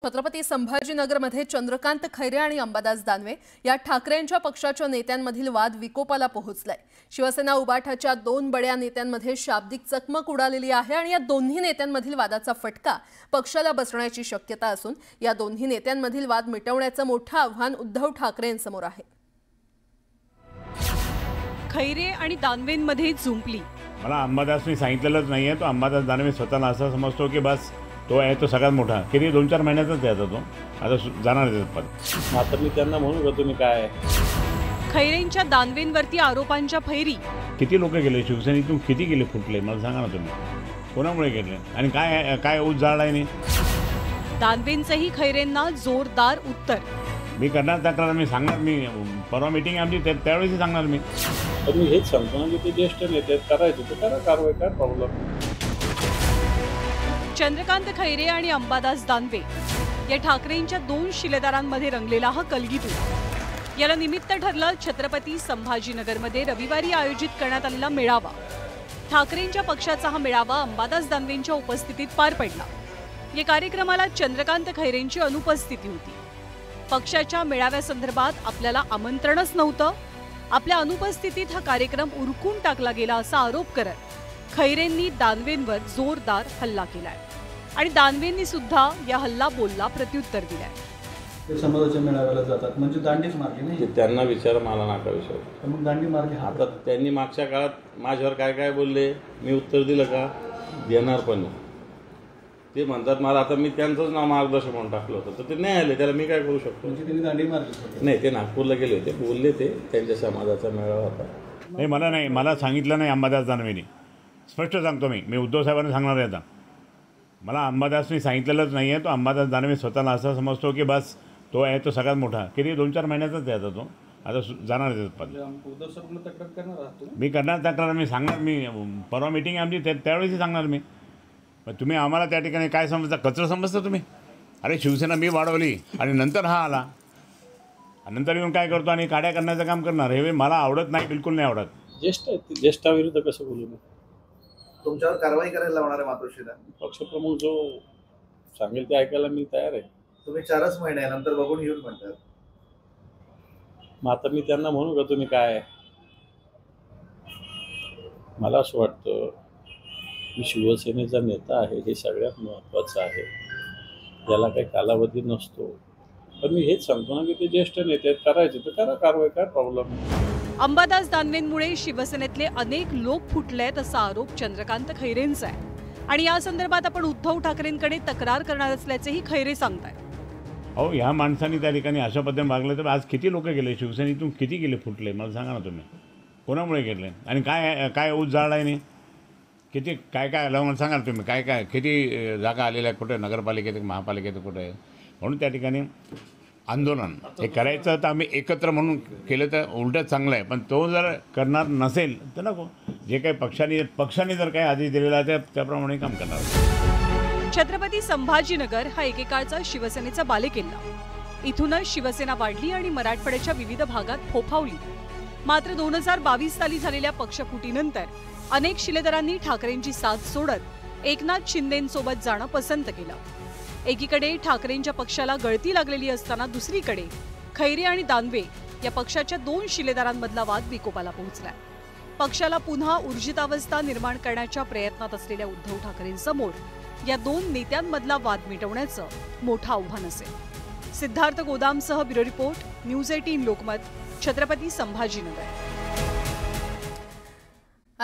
छत्रपती संभाजीनगरमध्ये चंद्रकांत खैरे आणि अंबादास दानवे या ठाकरेंच्या पक्षाच्या नेत्यांमधील वाद विकोपाला पोहोचलाय। शिवसेना उबाठाच्या दोन बड्या नेत्यांमध्ये शाब्दिक चकमक उडालेली आहे आणि या दोन्ही नेत्यांमधील वादाचा फटका पक्षाला बसण्याची शक्यता असून या दोन्ही नेत्यांमधील वाद मिटवण्याचं मोठं आव्हान उद्धव ठाकरेंसमोर आहे। खैरे आणि दानवेंमध्ये झुंपली। मला अंबादासने सांगितलेलंच नाहीये, तो अंबादास दानवे स्वतःला असं समजतो की बस तो आहे तो सगळ्यात मोठा, किती 2-4 महिन्यातच यायचा तो आता जाणार पण मात्र मी त्यांना म्हणू का तुम्ही काय। खैरेंच्या दानवेंवरती आरोपांच्या फैरी। किती लोक गेले शिवसेनेतून, किती गेले फुटले मला सांगा ना तुम्ही, कोणामुळे गेले आणि काय काय उजाळलाय नाही। दानवेंचंही खैरेंना जोरदार उत्तर। मी करणार तक्रार, मी सांगणार, मी परवा मीटिंग आमची त्यावेळेस सांगणार मी। तर मी हेच सांगतो ना की ते ज्येष्ठ नेते करायचं तर करा कारवाई, काय प्रॉब्लेम। चंद्रकांत खैरे आणि अंबादास दानवे या ठाकरेंच्या दोन शिलेदारांमध्ये रंगलेला हा कलगीतू याला निमित्त ठरलं छत्रपती संभाजीनगरमध्ये रविवारी आयोजित करण्यात आलेला मेळावा। ठाकरेंच्या पक्षाचा हा मेळावा अंबादास दानवेंच्या उपस्थितीत पार पडला। या कार्यक्रमाला चंद्रकांत खैरेंची अनुपस्थिती होती। पक्षाच्या मेळाव्यासंदर्भात आपल्याला आमंत्रणच नव्हतं, आपल्या अनुपस्थितीत हा कार्यक्रम उरकून टाकला गेला असा आरोप करत खैरेंनी दानवेंवर जोरदार हल्ला केलाय आणि दानवेंनी सुद्धा या हल्ला बोलला प्रत्युत्तर दिलंय। ते समाजाच्या मेळाव्याला जातात म्हणजे दांडीच मारली नाही, त्यांना विचार, मला नाका विचार। मग दांडी मारली। आता त्यांनी मागच्या काळात माझ्यावर काय काय बोलले, मी उत्तर दिलं का? देणार पण नाही। ते म्हणतात मला, आता मी त्यांचंच नाव मार्गदर्शक म्हणून टाकलं होतं तर ते नाही आले, त्याला मी काय करू शकतो? म्हणजे त्यांनी दांडी मारली नाही, ते नागपूरला गेले होते, बोलले, ते त्यांच्या समाजाचा मेळावा होता। नाही, मला सांगितलं नाही अंबादास दानवेनी, स्पष्ट सांगतो मी उद्धव साहेबांना सांगणार आहे आता। मला अंबादासने सांगितलेलंच नाही आहे, तो अंबादास दानवे स्वतःला असं समजतो की बस तो आहे तो सगळ्यात मोठा, किती 2-4 महिन्यातच यायचा तो आता जाणार पण मी करणार तक्रार, मी सांगणार, मी परवा मीटिंग आमची त्यावेळेस सांगणार मी। पण तुम्ही आम्हाला त्या ठिकाणी काय समजता, कचरं समजता तुम्ही? अरे शिवसेना मी वाढवली आणि नंतर हा आला, नंतर येऊन काय करतो आणि काड्या करण्याचं काम करणार, हे मला आवडत नाही, बिलकुल नाही आवडत। ज्येष्ठ आहेत, ज्येष्ठाविरुद्ध कसं बोलू मी? तुमच्यावर कारवाई करायला लावणार आहे मातोश्रीला? पक्षप्रमुख जो सांगेल ते ऐकायला मी तयार आहे। तुम्ही 4च महिने नंतर बघून येऊन म्हणतात। मग आता मी त्यांना म्हणू का तुम्ही काय? मला असं वाटतं की शिवसेनेचा नेता आहे हे सगळ्यात महत्त्वाचं आहे, याला काही कालावधी नसतो। पण मी हेच सांगतो ना की ते ज्येष्ठ नेते करायचे तर करा कारवाई, काय प्रॉब्लेम। अंबादास दानवेंमुळे शिवसेनेतले अनेक लोक फुटलेत असा आरोप चंद्रकांत खैरेंचा आहे आणि या संदर्भात आपण उद्धव ठाकरेंकडे तक्रार करणार असल्याचेही खैरे सांगतायत। अहो, ह्या माणसांनी त्या ठिकाणी अशा पद्धतीने वागलं तर आज किती लोक गेले शिवसेनेतून, किती गेले फुटले मला सांगा ना तुम्ही, कोणामुळे गेले आणि काय काय उजाळलाय नाही, किती काय काय आलं मला सांगा ना तुम्ही, काय काय किती जागा आलेल्या, कुठे नगरपालिकेत, महापालिकेत, कुठे आहे। म्हणून त्या ठिकाणी आंदोलन हे करायचं तर आम्ही एकत्र म्हणून केलं तर उलटं चांगलं आहे, पण तो जर करणार नसेल तर नको। जे काही पक्षाने जर काही आदेश दिलेला आहे त्याप्रमाणे काम करणार। छत्रपती संभाजीनगर हा एकेकाळचा शिवसेनेचा बालेकिल्ला। इथूनच शिवसेना वाढली आणि मराठवाड्याच्या विविध भागात फोफावली। मात्र 2022 साली झालेल्या पक्षफुटीनंतर अनेक शिलेदारांनी ठाकरेंची साथ सोडत एकनाथ शिंदेंसोबत जाणं पसंत केलं। एकीकडे ठाकरेंच्या पक्षाला गळती लागलेली असताना दुसरीकडे खैरे आणि दानवे या पक्षाच्या दोन शिलेदारांमधला वाद विकोपाला पोहोचलाय। पक्षाला पुन्हा ऊर्जितावस्था निर्माण करण्याच्या प्रयत्नात असलेल्या उद्धव ठाकरेंसमोर या दोन नेत्यांमधला वाद मिटवण्याचं मोठं आव्हान असेल। सिद्धार्थ गोदामसह bureau report, news 18 Lokmat, Chhatrapati Sambhajinagar.